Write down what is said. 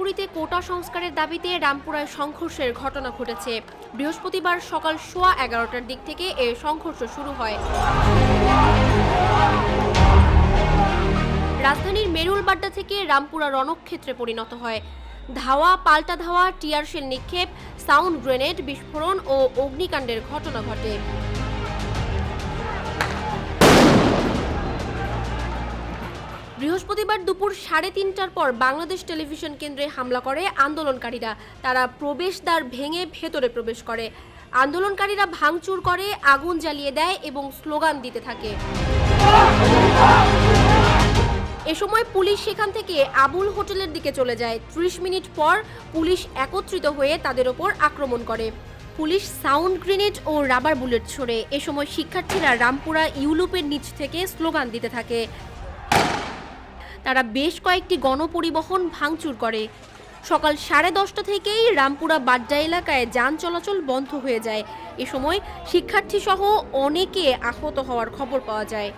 চাকুরিতে কোটা সংস্কারের দাবিতে রামপুরায় সংঘর্ষের ঘটনা ঘটেছে। বৃহস্পতিবার সকাল 11:15টার দিক থেকে এই সংঘর্ষ শুরু হয়। রাজধানীর মেরুলবাড্ডা থেকে রামপুরা রণক্ষেত্রে পরিণত হয়। ধাওয়া পাল্টা ধাওয়া, টিয়ার শেল নিক্ষেপ, সাউন্ড গ্রেনেড বিস্ফোরণ ও অগ্নিকাণ্ডের ঘটনা ঘটে। বৃহস্পতিবার দুপুর 3:30টার পর বাংলাদেশ টেলিভিশন কেন্দ্রে হামলা করে আন্দোলনকারীরা। তারা প্রবেশদ্বার ভেঙে ভেতরে প্রবেশ করে। আন্দোলনকারীরা ভাঙচুর করে, আগুন জ্বালিয়ে দেয় এবং স্লোগান দিতে থাকে। এ সময় পুলিশ সেখান থেকে আবুল হোটেলের দিকে চলে যায়। 30 মিনিট পর পুলিশ একত্রিত হয়ে তাদের ওপর আক্রমণ করে। পুলিশ সাউন্ড গ্রেনেড ও রাবার বুলেট ছোড়ে। এ সময় শিক্ষার্থীরা রামপুরা ইউলুপের নিচ থেকে স্লোগান দিতে থাকে। তারা বেশ কয়েকটি গণপরিবহন ভাঙচুর করে। সকাল 10:30 থেকেই রামপুরা বাড্ডা এলাকায় যান চলাচল বন্ধ হয়ে যায়। এ সময় শিক্ষার্থীসহ অনেকে আহত হওয়ার খবর পাওয়া যায়।